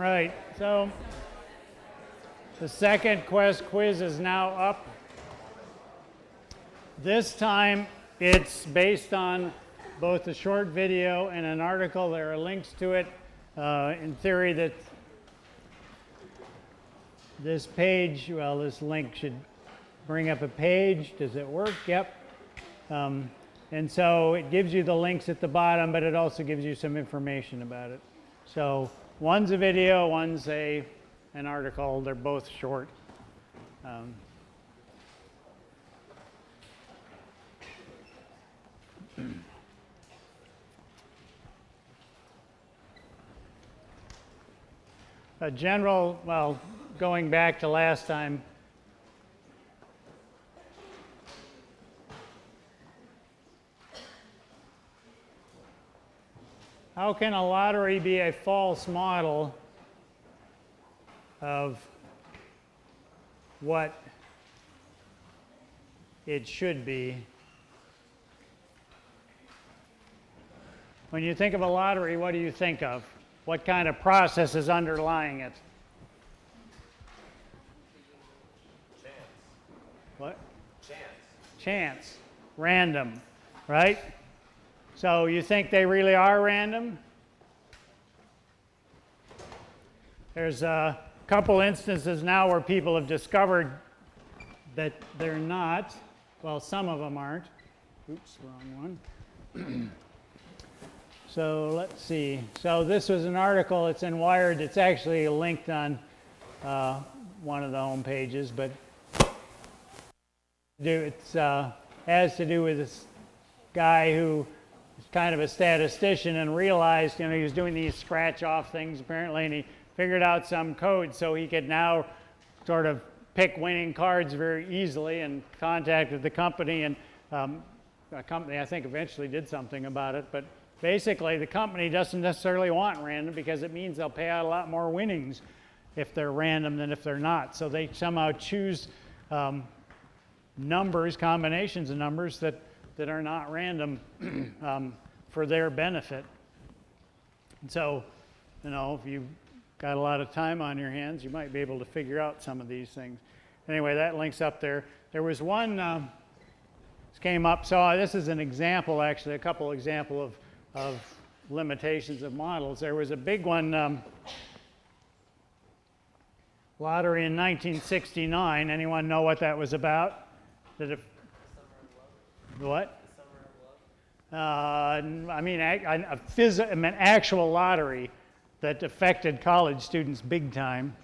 Right, so the second quiz is now up. This time it's based on both a short video and an article. There are links to it. In theory, that this page, well, this link should bring up a page. Does it work? Yep. And so it gives you the links at the bottom, but it also gives you some information about it. So one's a video, one's an article. They're both short. A general, well, going back to last time, how can a lottery be a false model of what it should be? When you think of a lottery, what do you think of? What kind of process is underlying it? Chance. What? Chance. Chance. Random, right? So you think they really are random? There's a couple instances now where people have discovered that they're not. Well, some of them aren't. Oops, wrong one. So let's see. So this was an article. It's in Wired. It's actually linked on one of the home pages, but it has to do with this guy who is kind of a statistician and realized, he was doing these scratch-off things apparently, and he figured out some code so he could now sort of pick winning cards very easily, and contacted the company, and the company, I think, eventually did something about it. But basically, the company doesn't necessarily want random because it means they'll pay out a lot more winnings if they're random than if they're not. So they somehow choose numbers, combinations of numbers that are not random for their benefit. And so, if you've got a lot of time on your hands, you might be able to figure out some of these things. Anyway, that link's up there. There was one came up. So this is an example, actually, a couple example of limitations of models. There was a big one, lottery in 1969. Anyone know what that was about? Did it? What? I mean, an actual lottery that affected college students big time,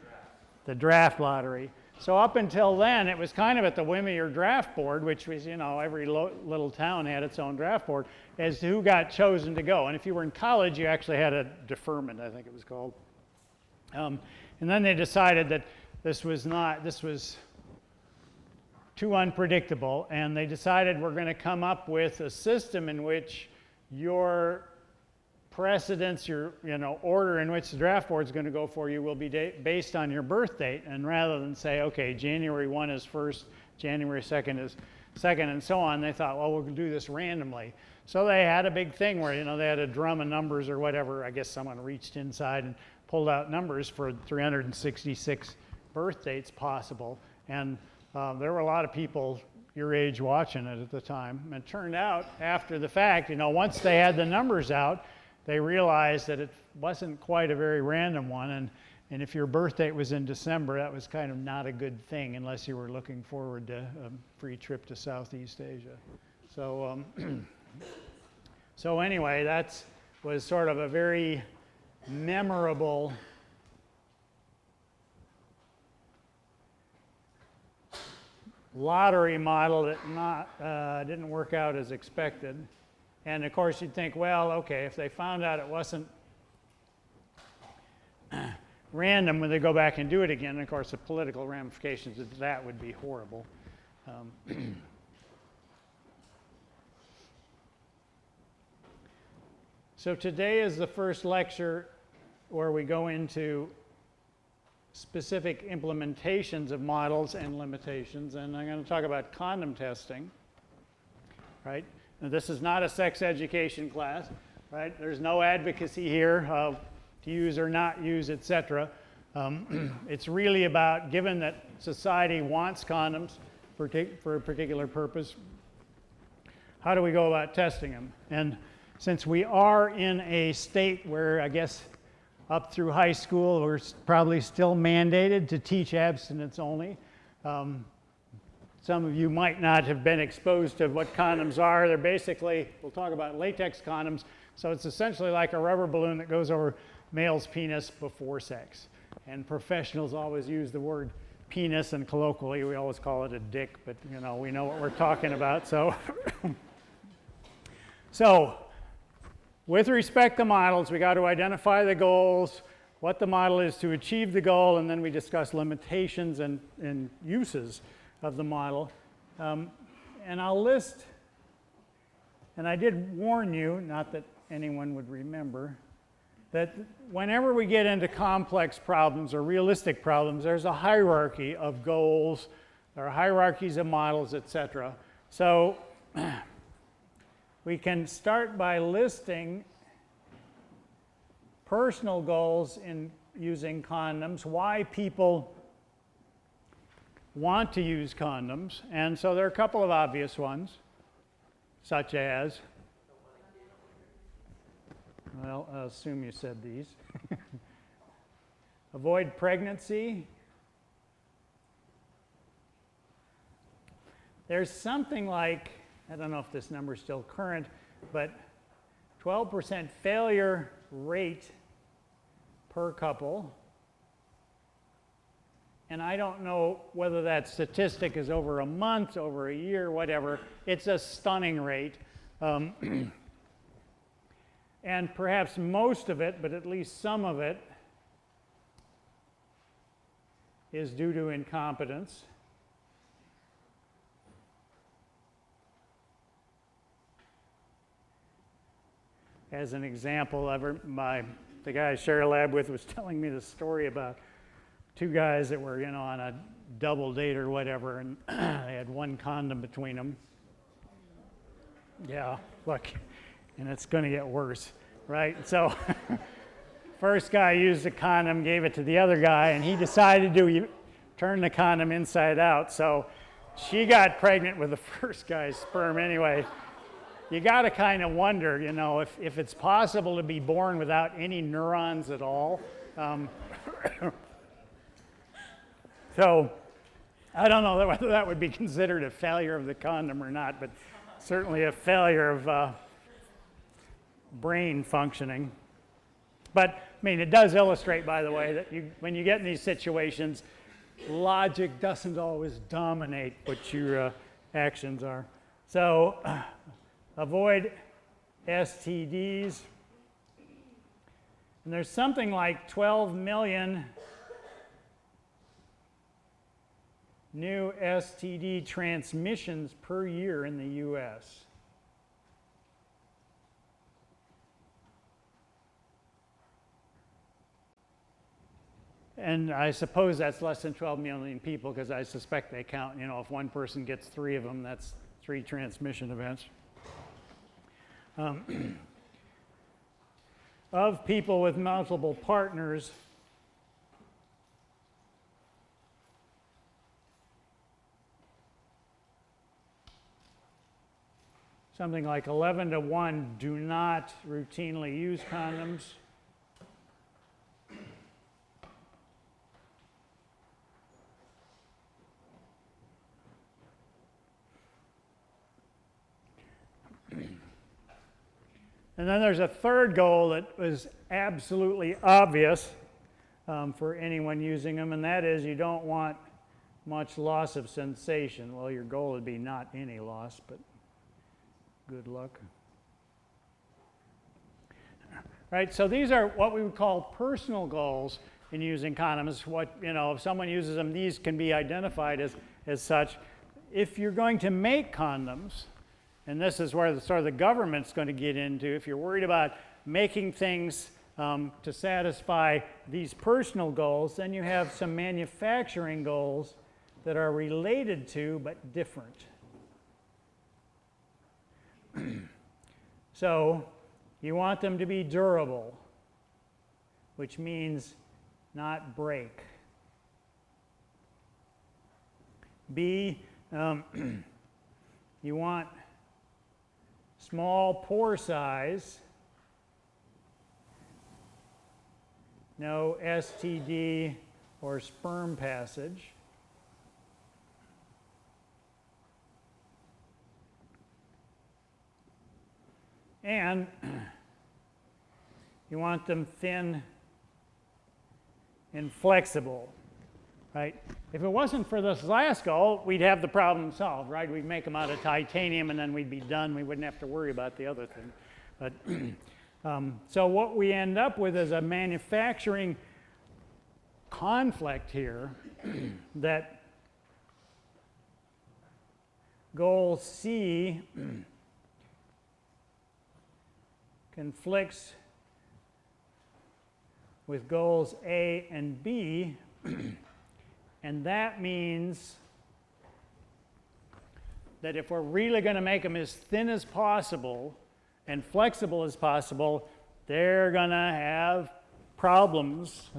the draft lottery. So up until then, it was kind of at the whim of your draft board, which was, every little town had its own draft board, as to who got chosen to go. And if you were in college, you actually had a deferment, I think it was called. And then they decided that this was too unpredictable, and they decided we're going to come up with a system in which your precedence, your order in which the draft board is going to go for you will be based on your birth date, and rather than say, okay, January 1 is first, January 2nd is second, and so on, they thought, well, we'll do this randomly. So they had a big thing where they had a drum of numbers or whatever. I guess someone reached inside and pulled out numbers for 366 birth dates possible, and there were a lot of people your age watching it at the time. And it turned out, after the fact, once they had the numbers out, they realized that it wasn't quite a very random one, and if your birth date was in December, that was kind of not a good thing unless you were looking forward to a free trip to Southeast Asia. So, so anyway, that was sort of a very memorable lottery model that didn't work out as expected. And of course, you'd think, well, okay, if they found out it wasn't random, when they go back and do it again, and of course, the political ramifications of that would be horrible. So today is the first lecture where we go into specific implementations of models and limitations, and I'm going to talk about condom testing, right? Now, this is not a sex education class, right? There's no advocacy here of to use or not use, etc. It's really about, given that society wants condoms for a particular purpose, how do we go about testing them? And since we are in a state where, I guess, up through high school, we're probably still mandated to teach abstinence only. Some of you might not have been exposed to what condoms are. They're basically, we'll talk about latex condoms. So it's essentially like a rubber balloon that goes over male's penis before sex. And professionals always use the word penis, and colloquially we always call it a dick, but you know, we know what we're talking about. So, with respect to models, we got to identify the goals, what the model is to achieve the goal, and then we discuss limitations and uses of the model. And I'll list, and I did warn you, not that anyone would remember, that whenever we get into complex problems or realistic problems, there's a hierarchy of goals, there are hierarchies of models, etc. So we can start by listing personal goals in using condoms, why people want to use condoms. And so there are a couple of obvious ones, such as, well, I'll assume you said these. Avoid pregnancy. There's something like, I don't know if this number is still current, but 12% failure rate per couple. And I don't know whether that statistic is over a month, over a year, whatever. It's a stunning rate. And perhaps most of it, but at least some of it, is due to incompetence. As an example, the guy I share a lab with was telling me the story about two guys that were, on a double date or whatever, and they had one condom between them. Yeah, look. And it's going to get worse, right? So first guy used the condom, gave it to the other guy, and he decided to turn the condom inside out. So she got pregnant with the first guy's sperm anyway. You got to kind of wonder, if it's possible to be born without any neurons at all. So I don't know whether that would be considered a failure of the condom or not, but certainly a failure of brain functioning. But, it does illustrate, by the way, that when you get in these situations, logic doesn't always dominate what your actions are. So, avoid STDs. And there's something like 12 million new STD transmissions per year in the U.S. And I suppose that's less than 12 million people, because I suspect they count, if one person gets 3 of them, that's 3 transmission events. Of people with multiple partners, something like 11 to 1 do not routinely use condoms. And then there's a third goal that was absolutely obvious for anyone using them, and that is you don't want much loss of sensation. Well, your goal would be not any loss, but good luck. Right, so these are what we would call personal goals in using condoms. What, if someone uses them, these can be identified as such. If you're going to make condoms, and this is where the government's going to get into, if you're worried about making things to satisfy these personal goals, then you have some manufacturing goals that are related to but different. So you want them to be durable. which means not break. B, you want small pore size, no STD or sperm passage. And you want them thin and flexible, right? If it wasn't for this last goal, we'd have the problem solved, right? We'd make them out of titanium and then we'd be done. We wouldn't have to worry about the other thing. But so what we end up with is a manufacturing conflict here that goal C conflicts with goals A and B, and that means that if we're really going to make them as thin as possible and flexible as possible, they're going to have problems.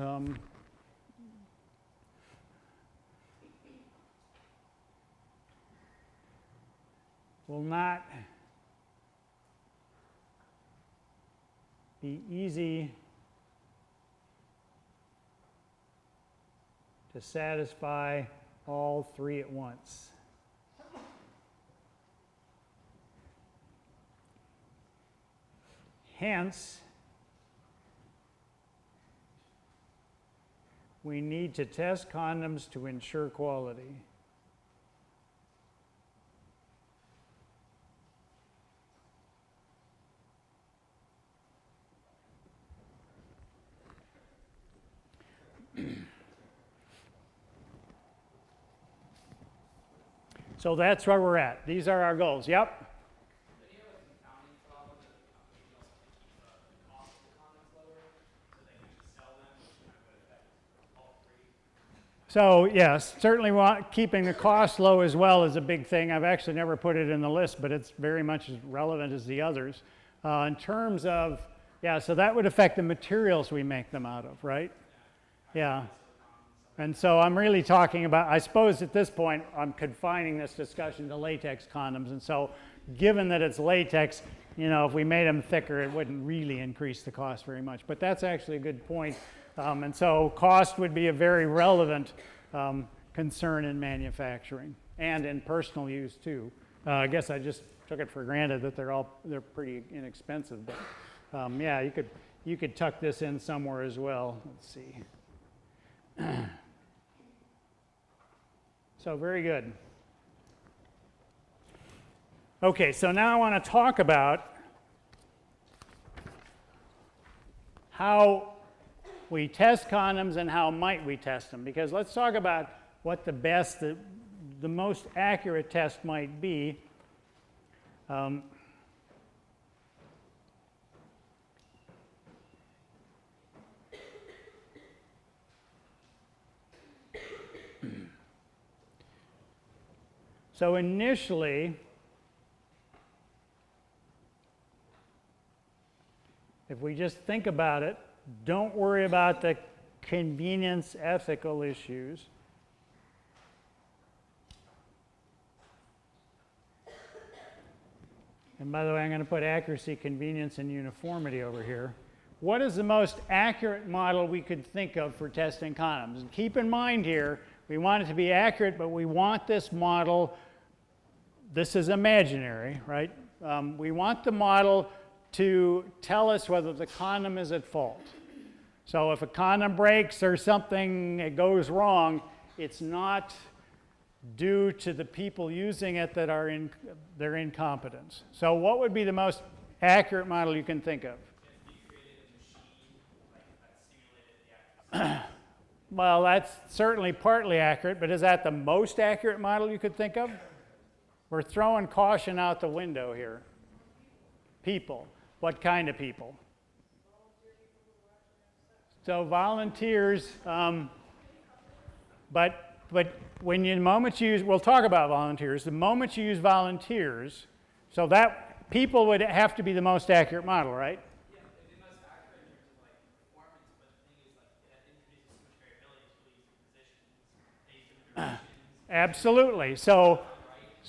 Will not be easy to satisfy all three at once. Hence, we need to test condoms to ensure quality. So that's where we're at. These are our goals. Yep. So yes, certainly keeping the cost low as well is a big thing. I've actually never put it in the list, but it's very much as relevant as the others. In terms of, yeah, so that would affect the materials we make them out of, right? Yeah. And so I'm really talking about, I suppose at this point, I'm confining this discussion to latex condoms. And so given that it's latex, you know, if we made them thicker, it wouldn't really increase the cost very much. But that's actually a good point. And so cost would be a very relevant concern in manufacturing and in personal use too. I guess I just took it for granted that they're pretty inexpensive. But yeah, you could tuck this in somewhere as well. Let's see. So very good. Okay, so now I want to talk about how we test condoms and how might we test them. Because let's talk about what the best, the most accurate test might be. So initially, if we just think about it, don't worry about the convenience ethical issues. And by the way, I'm going to put accuracy, convenience, and uniformity over here. What is the most accurate model we could think of for testing condoms? And keep in mind here, we want it to be accurate, but we want this model, this is imaginary, right? We want the model to tell us whether the condom is at fault. So if a condom breaks or something, it goes wrong, it's not due to the people using it that are their incompetence. So what would be the most accurate model you can think of? Well, that's certainly partly accurate, but is that the most accurate model you could think of? We're throwing caution out the window here. People. What kind of people? So volunteers, but when you, the moment you use, we'll talk about volunteers, the moment you use volunteers, so that people would have to be the most accurate model, right? Yeah, it'd be most accurate in terms of like performance, but the thing Absolutely. So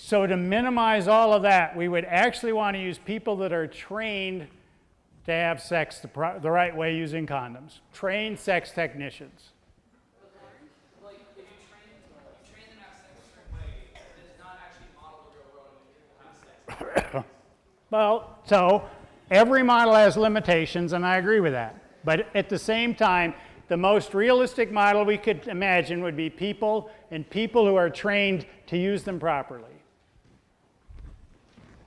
to minimize all of that, we would actually want to use people that are trained to have sex the right way using condoms. Trained sex technicians. Like, if you train them to have sex a certain way, it does not actually model the real world when people have sex. Well, so every model has limitations, and I agree with that. But at the same time, the most realistic model we could imagine would be people who are trained to use them properly.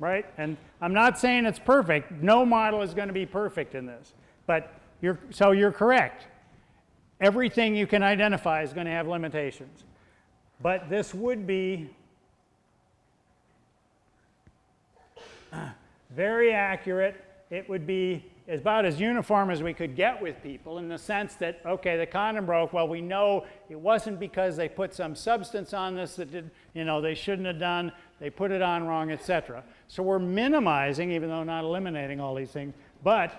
Right? And I'm not saying it's perfect. No model is going to be perfect in this. But you're correct. Everything you can identify is going to have limitations. But this would be very accurate. It would be about as uniform as we could get with people in the sense that, okay, the condom broke. Well, we know it wasn't because they put some substance on this that they shouldn't have done. They put it on wrong, etc. So we're minimizing, even though not eliminating all these things, but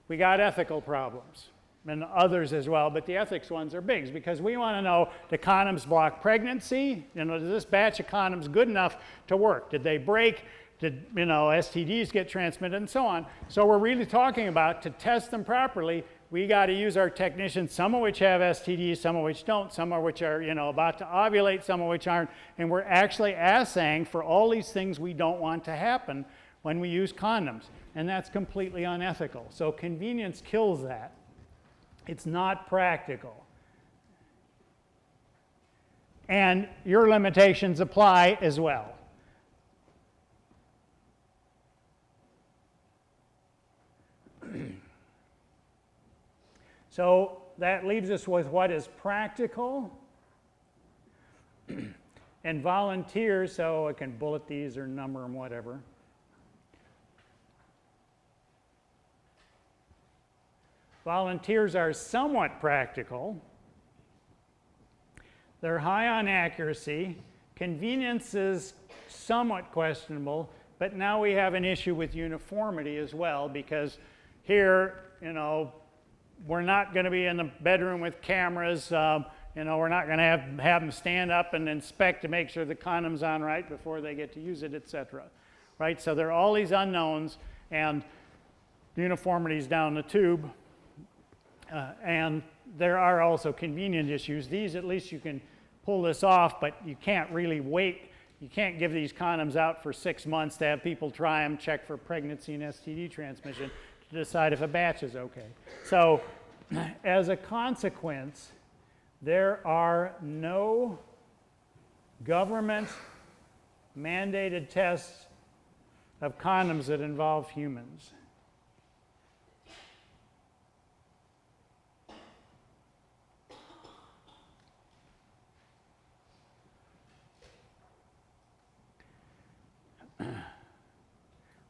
we got ethical problems and others as well, but the ethics ones are big because we want to know, do condoms block pregnancy? Is this batch of condoms good enough to work? Did they break? Did STDs get transmitted and so on? So we're really talking about, to test them properly, we got to use our technicians, some of which have STDs, some of which don't, some of which are about to ovulate, some of which aren't, and we're actually assaying for all these things we don't want to happen when we use condoms, and that's completely unethical. So convenience kills that. It's not practical. And your limitations apply as well. So that leaves us with what is practical and volunteers, so I can bullet these or number them, whatever. Volunteers are somewhat practical. They're high on accuracy. Convenience is somewhat questionable, but now we have an issue with uniformity as well, because here, we're not going to be in the bedroom with cameras. We're not going to have them stand up and inspect to make sure the condom's on right before they get to use it, etc. Right? So there are all these unknowns, and uniformity's down the tube. And there are also convenient issues. These, at least you can pull this off, but you can't really wait. You can't give these condoms out for 6 months to have people try them, check for pregnancy and STD transmission, to decide if a batch is okay. So as a consequence, there are no government mandated tests of condoms that involve humans.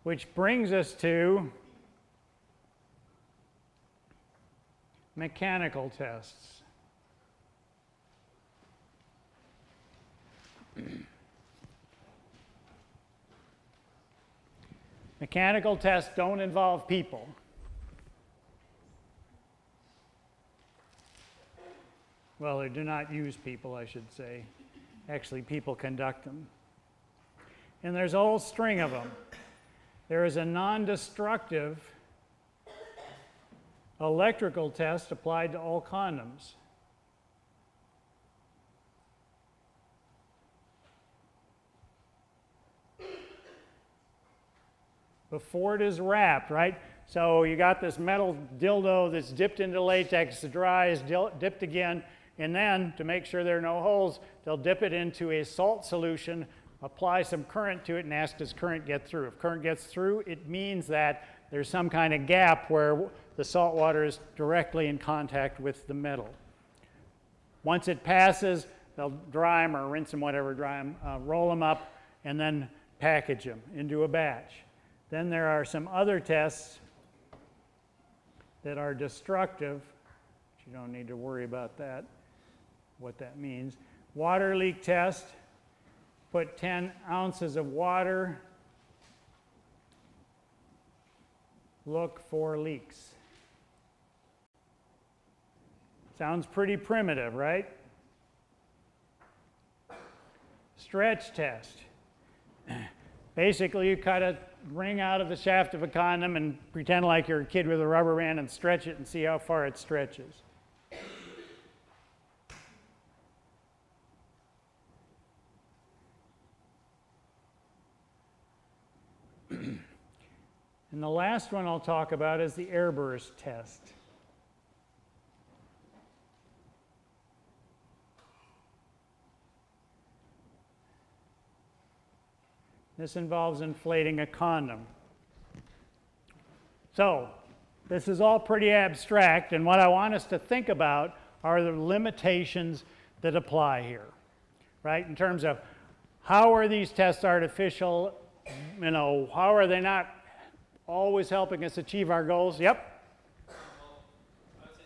Which brings us to mechanical tests. Mechanical tests don't involve people. Well, they do not use people, I should say. Actually, people conduct them. And there's a whole string of them. There is a non-destructive electrical test applied to all condoms. Before it is wrapped, right? So you got this metal dildo that's dipped into latex, it dries, dipped again, and then to make sure there are no holes, they'll dip it into a salt solution, apply some current to it, and ask, does current get through? If current gets through, it means that there's some kind of gap where the salt water is directly in contact with the metal. Once it passes, they'll dry them or rinse them, whatever, dry them, roll them up, and then package them into a batch. Then there are some other tests that are destructive, but you don't need to worry about that, what that means. Water leak test, put 10 ounces of water, look for leaks. Sounds pretty primitive, right? stretch test. Basically, you cut a ring out of the shaft of a condom and pretend like you're a kid with a rubber band and stretch it and see how far it stretches. And the last one I'll talk about is the Airburst test. This involves inflating a condom. So, this is all pretty abstract, and what I want us to think about are the limitations that apply here, right? In terms of how are these tests artificial, you know, how are they not always helping us achieve our goals? Yep. Well, I would say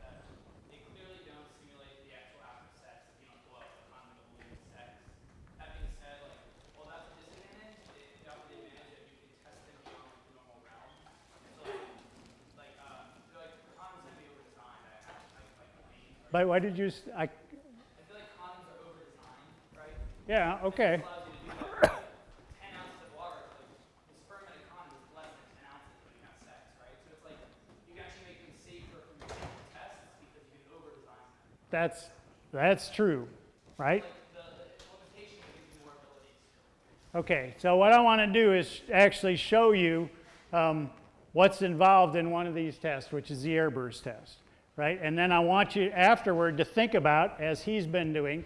that they clearly don't simulate the actual act of sex if you don't pull out the condom to believe sex. That being said, like, well, that's a disadvantage. They offer the advantage that you can test them beyond like, the normal realm. So, like condoms can be over-designed. I complain. But what did you, I feel like condoms are over-designed, right? yeah, okay. It allows you to do that. 10 ounces of water, like, the sperm in a condom is less than 10 ounces when you have sex, right? So it's like, you can actually make them safer from your tests because you can over-design them. That's true, right? Like, the limitation gives you more abilities. Okay, so what I want to do is actually show you what's involved in one of these tests, which is the Airburst test, right? And then I want you afterward to think about, as he's been doing,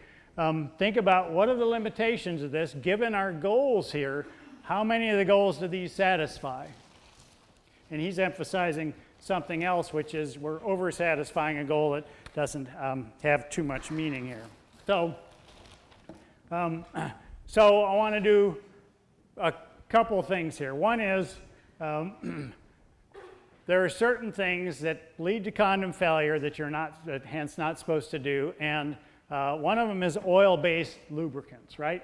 think about what are the limitations of this, given our goals here, how many of the goals do these satisfy? And he's emphasizing something else, which is we're over-satisfying a goal that doesn't have too much meaning here. So I want to do a couple things here. One is there are certain things that lead to condom failure that you're hence not supposed to do, and one of them is oil-based lubricants, right?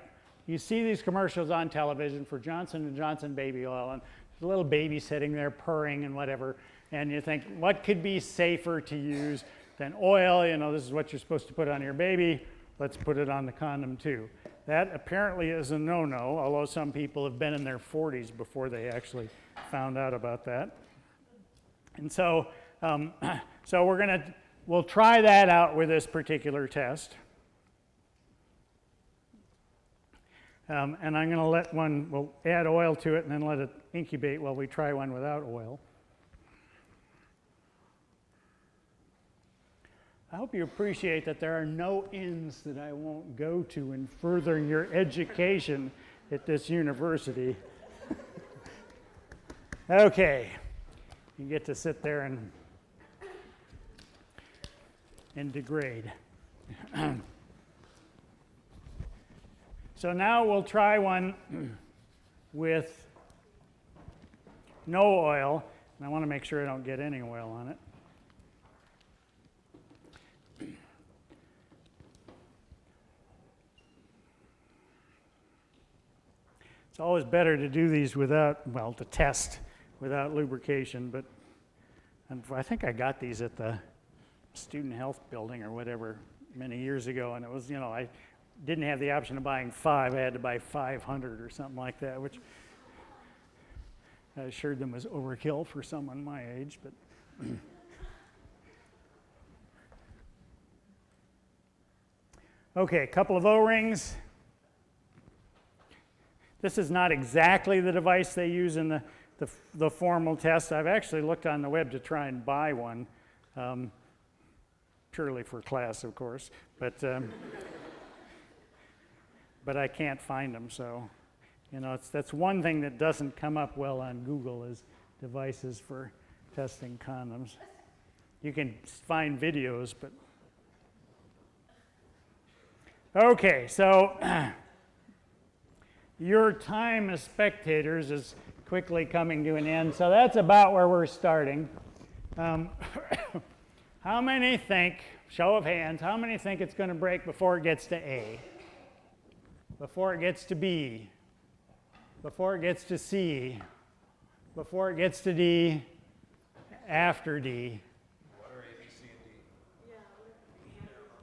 You see these commercials on television for Johnson & Johnson baby oil, and there's a little baby sitting there purring and whatever, and you think, what could be safer to use than oil? You know, this is what you're supposed to put on your baby. Let's put it on the condom too. That apparently is a no-no, although some people have been in their 40s before they actually found out about that. And so, we'll try that out with this particular test. And I'm going to we'll add oil to it and then let it incubate while we try one without oil. I hope you appreciate that there are no ends that I won't go to in furthering your education at this university. Okay, you get to sit there and degrade. So now we'll try one with no oil, and I want to make sure I don't get any oil on it. It's always better to do these to test without lubrication, but I think I got these at the student health building or whatever many years ago, and it was, I didn't have the option of buying 5. I had to buy 500 or something like that, which I assured them was overkill for someone my age, but okay, a couple of O-rings. This is not exactly the device they use in the formal test. I've actually looked on the web to try and buy one, purely for class, of course, but I can't find them. So, that's one thing that doesn't come up well on Google is devices for testing condoms. You can find videos, but okay. So. Your time as spectators is quickly coming to an end, so that's about where we're starting. How many think, show of hands, how many think it's going to break before it gets to A? Before it gets to B? Before it gets to C? Before it gets to D? After D? What are A, B, C, and D?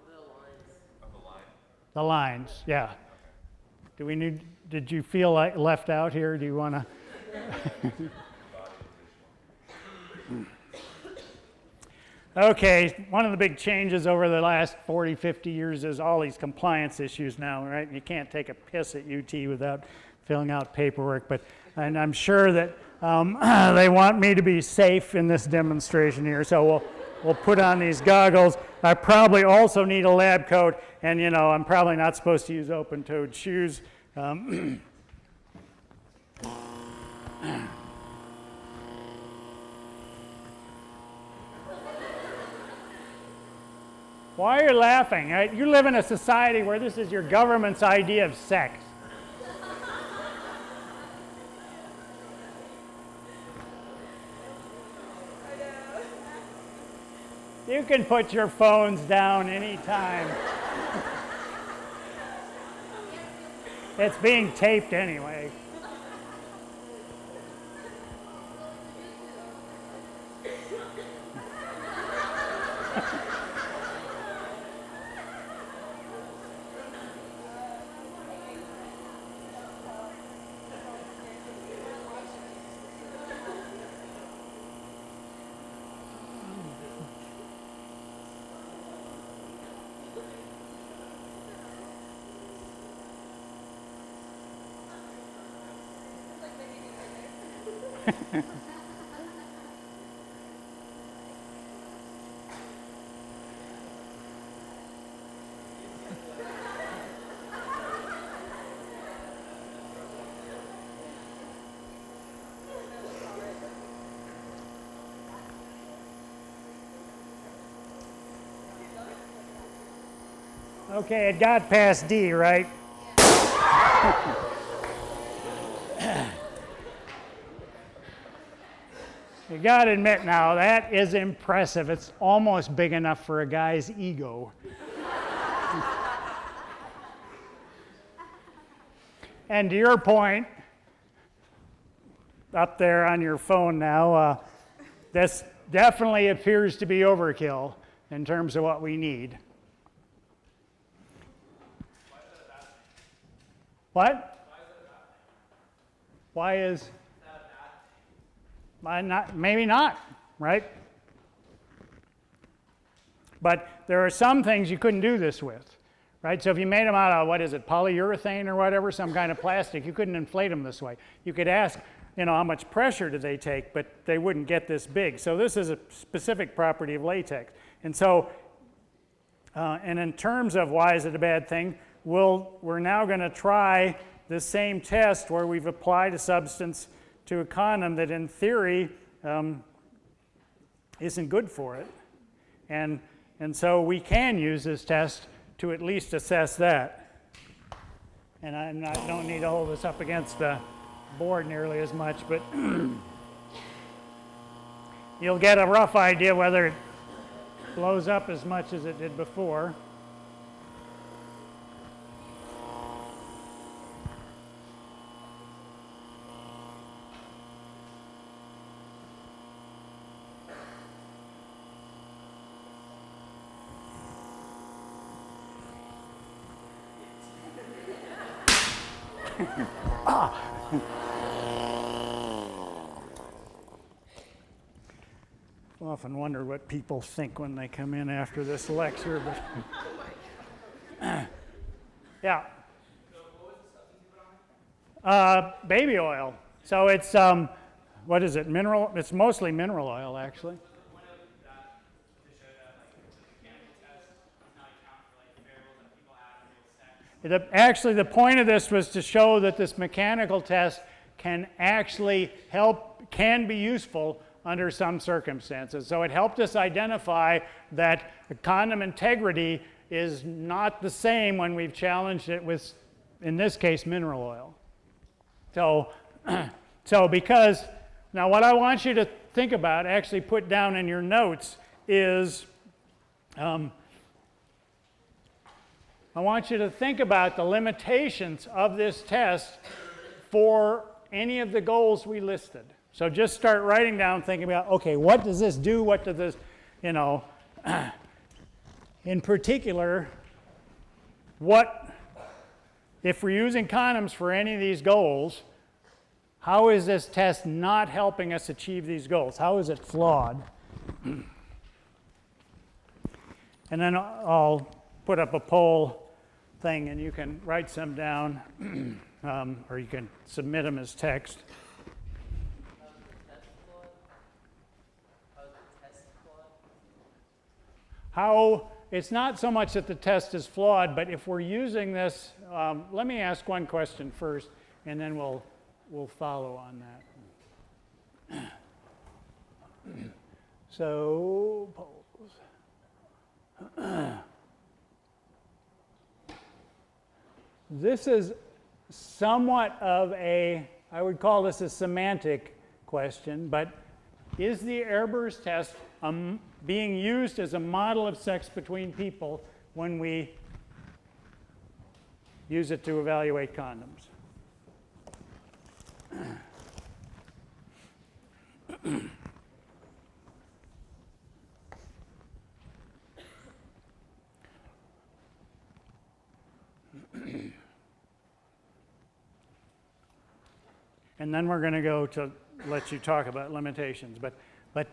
The lines. Of the line? The lines, yeah. did you feel like left out here? Do you want to? Okay, one of the big changes over the last 40, 50 years is all these compliance issues now, right? You can't take a piss at UT without filling out paperwork, and I'm sure that they want me to be safe in this demonstration here, so we'll put on these goggles. I probably also need a lab coat, and I'm probably not supposed to use open-toed shoes. Why are you laughing? Right? You live in a society where this is your government's idea of sex. You can put your phones down anytime. It's being taped anyway. Okay, it got past D, right? You got to admit now, that is impressive. It's almost big enough for a guy's ego. And to your point, up there on your phone now, this definitely appears to be overkill in terms of what we need. What? Why is not? Maybe not, right? But there are some things you couldn't do this with, right? So if you made them out of, what is it, polyurethane or whatever, some kind of plastic, you couldn't inflate them this way. You could ask, how much pressure do they take, but they wouldn't get this big. So this is a specific property of latex. And so, and in terms of why is it a bad thing, we're now going to try the same test where we've applied a substance to a condom that in theory isn't good for it. And so we can use this test to at least assess that. And I don't need to hold this up against the board nearly as much, but you'll get a rough idea whether it blows up as much as it did before. I often wonder what people think when they come in after this lecture, but yeah. Baby oil. So it's what is it? Mineral. It's mostly mineral oil, actually. Actually, the point of this was to show that this mechanical test can actually can be useful under some circumstances. So it helped us identify that the condom integrity is not the same when we've challenged it with, in this case, mineral oil. So because, now what I want you to think about, actually put down in your notes, is I want you to think about the limitations of this test for any of the goals we listed. So just start writing down, thinking about, okay, what does this do? What does this, in particular, what if we're using condoms for any of these goals, how is this test not helping us achieve these goals? How is it flawed? And then I'll put up a poll thing, and you can write some down, or you can submit them as text. How's the test flawed? How's the test flawed? How, it's not so much that the test is flawed, but if we're using this, let me ask one question first, and then we'll follow on that. So, polls. This is somewhat of a, I would call this a semantic question, but is the Airburst test being used as a model of sex between people when we use it to evaluate condoms? And then we're going to go to let you talk about limitations. But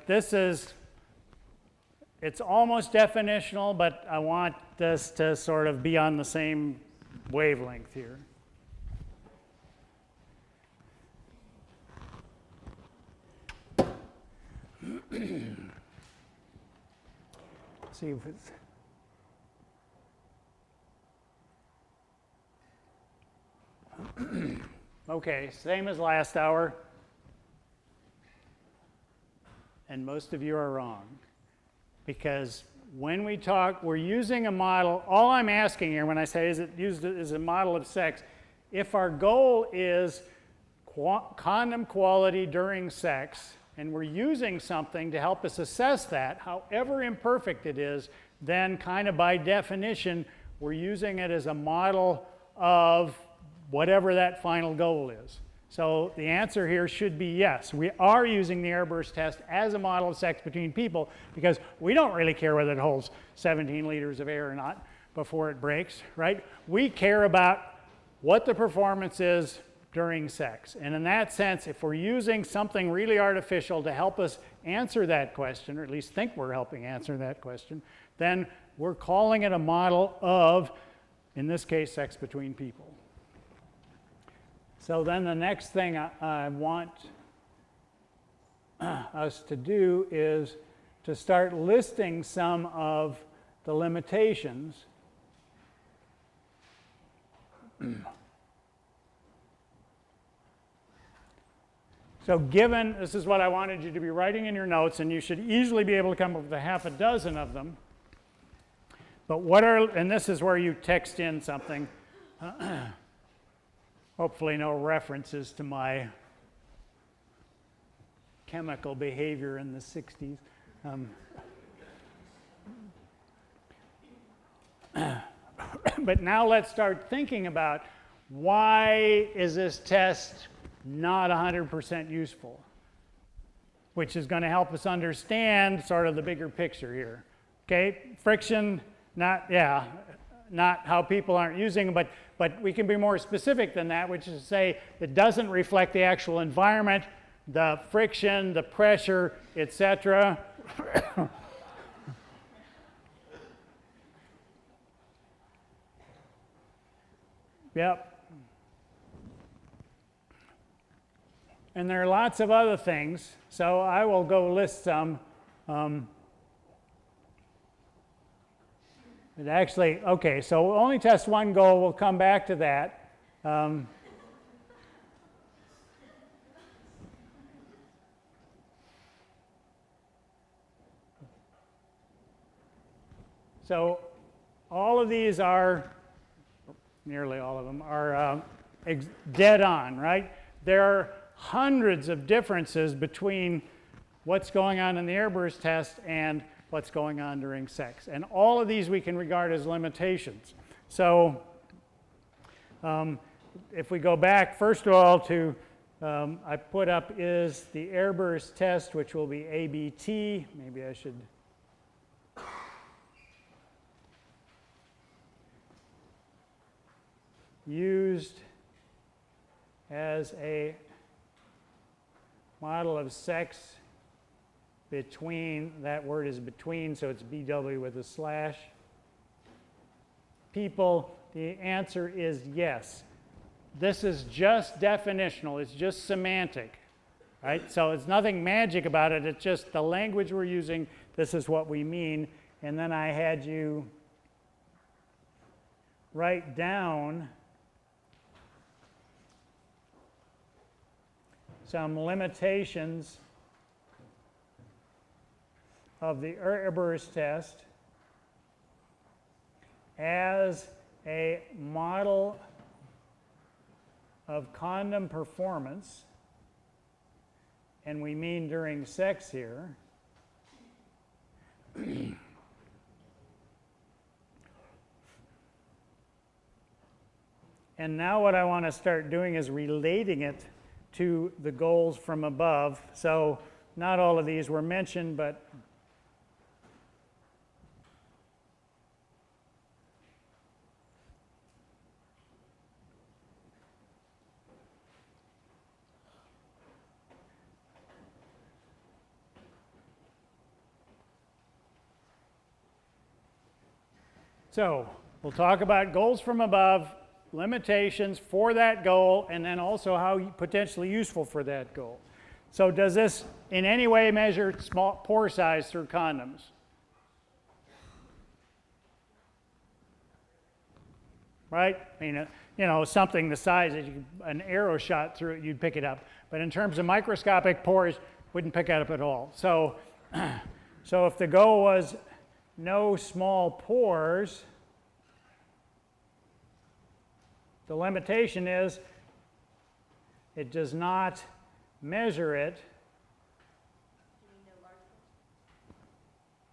this is, it's almost definitional, but I want this to sort of be on the same wavelength here. See if it's... Okay, same as last hour. And most of you are wrong. Because when we talk, we're using a model. All I'm asking here when I say is it used as a model of sex, if our goal is condom quality during sex, and we're using something to help us assess that, however imperfect it is, then kind of by definition, we're using it as a model of whatever that final goal is. So the answer here should be yes. We are using the Airburst test as a model of sex between people because we don't really care whether it holds 17 liters of air or not before it breaks, right? We care about what the performance is during sex. And in that sense, if we're using something really artificial to help us answer that question, or at least think we're helping answer that question, then we're calling it a model of, in this case, sex between people. So then the next thing I want us to do is to start listing some of the limitations. So given, this is what I wanted you to be writing in your notes, and you should easily be able to come up with a half a dozen of them. But what are, and this is where you text in something. Hopefully no references to my chemical behavior in the 60s. But now let's start thinking about why is this test not 100% useful, which is going to help us understand sort of the bigger picture here. Okay, friction, not how people aren't using it, but we can be more specific than that, which is to say it doesn't reflect the actual environment, the friction, the pressure, etc. Yep. And there are lots of other things, so I will go list some. But actually, okay, so we'll only test one goal. We'll come back to that. So all of these are, nearly all of them, are dead on, right? There are hundreds of differences between what's going on in the Airburst test and what's going on during sex. And all of these we can regard as limitations. So if we go back, first of all, to I put up is the Airburst test, which will be ABT. Maybe I should. used as a model of sex between, that word is between, so it's BW with a slash, people, the answer is yes. This is just definitional, it's just semantic, right? So it's nothing magic about it, it's just the language we're using, this is what we mean. And then I had you write down some limitations of the Airburst test as a model of condom performance, and we mean during sex here. And now what I want to start doing is relating it to the goals from above. So not all of these were mentioned, but so we'll talk about goals from above, limitations for that goal, and then also how potentially useful for that goal. So does this in any way measure small pore size through condoms? Right? I mean, you know, something the size that an arrow shot through it, you'd pick it up. But in terms of microscopic pores, wouldn't pick it up at all. So, so if the goal was no small pores, the limitation is it does not measure it.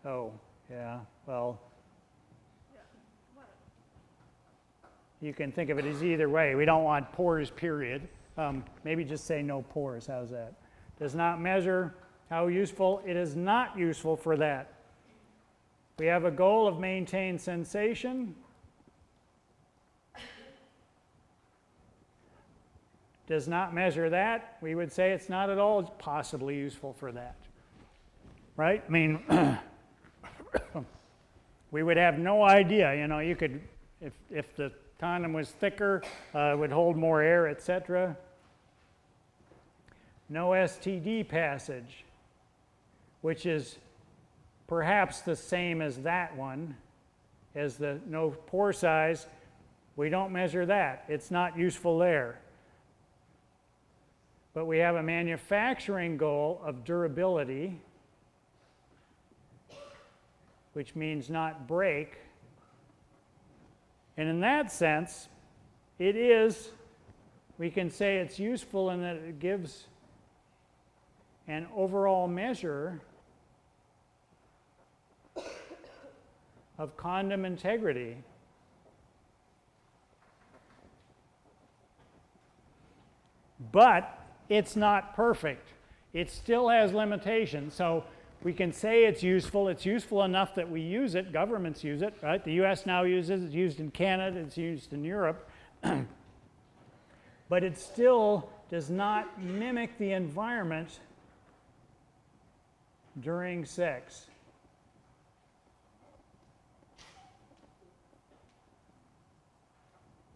Oh, yeah, well, you can think of it as either way. We don't want pores, period. Maybe just say no pores, how's that? Does not measure, how useful? It is not useful for that. We have a goal of maintain sensation. Does not measure that. We would say it's not at all possibly useful for that. Right? I mean, we would have no idea. You know, you could, if the condom was thicker, it would hold more air, etc. No STD passage, which is perhaps the same as that one, as the no pore size. We don't measure that. It's not useful there. But we have a manufacturing goal of durability, which means not break. And in that sense, it is, we can say it's useful in that it gives an overall measure of condom integrity. But it's not perfect. It still has limitations. So we can say it's useful. It's useful enough that we use it. Governments use it, right? The US now uses it. It's used in Canada. It's used in Europe. But it still does not mimic the environment during sex.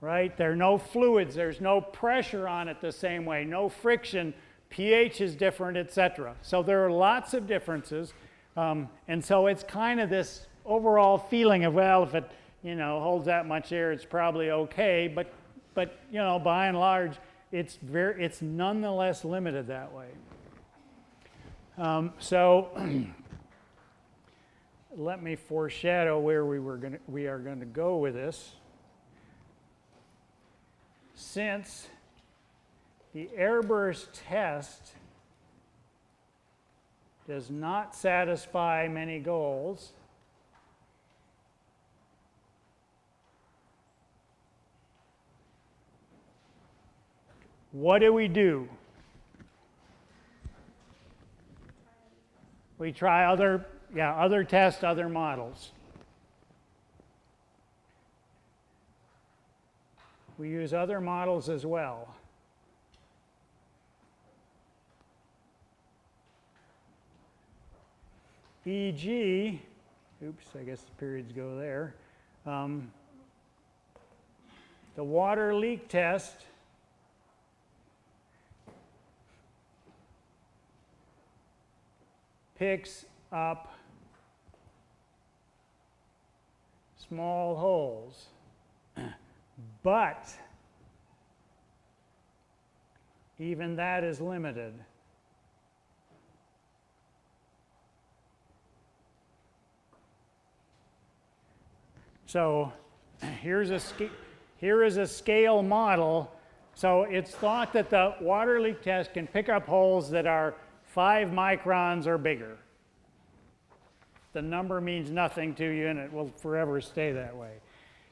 Right? There are no fluids, there's no pressure on it the same way, no friction, pH is different, etc. So there are lots of differences, and so it's kind of this overall feeling of, well, if it, you know, holds that much air, it's probably okay, but you know, by and large, it's nonetheless limited that way. So let me foreshadow where we are going to go with this. Since the Airburst test does not satisfy many goals, what do? We try other tests, other models. we use other models as well. E.g., oops, I guess the periods go there. The water leak test picks up small holes, but even that is limited. So here is a scale model. So it's thought that the water leak test can pick up holes that are 5 microns or bigger. The number means nothing to you, and it will forever stay that way.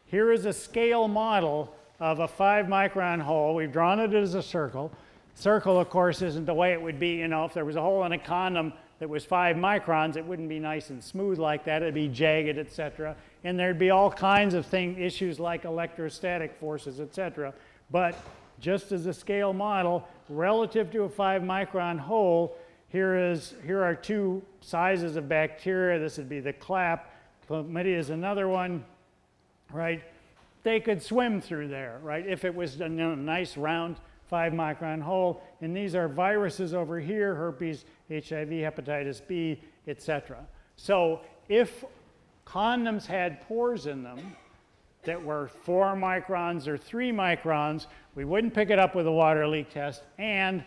Here is a scale model of a 5 micron hole. We've drawn it as a circle. Circle, of course, isn't the way it would be, you know, if there was a hole in a condom that was 5 microns, it wouldn't be nice and smooth like that. It'd be jagged, etc. And there'd be all kinds of issues like electrostatic forces, etc. But just as a scale model, relative to a 5 micron hole, here are 2 sizes of bacteria. This would be the clap. Chlamydia is another one, right? They could swim through there, right? If it was a nice round 5 micron hole. And these are viruses over here, herpes, HIV, hepatitis B, etc. So if condoms had pores in them that were 4 microns or 3 microns, we wouldn't pick it up with a water leak test, and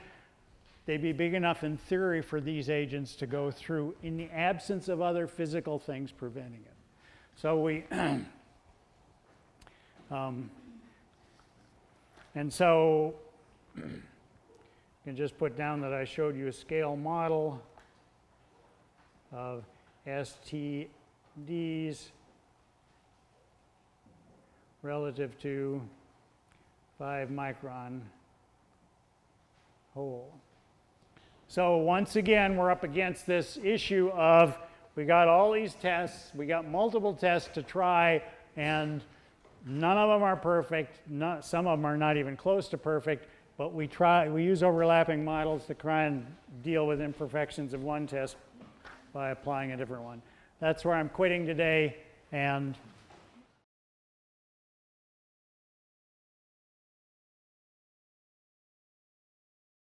they'd be big enough in theory for these agents to go through in the absence of other physical things preventing it. So we, and so you can just put down that I showed you a scale model of STDs relative to 5 micron hole. So once again, we're up against this issue of we got all these tests, we got multiple tests to try, and none of them are perfect. Some of them are not even close to perfect, but we use overlapping models to try and deal with imperfections of one test by applying a different one. That's where I'm quitting today, and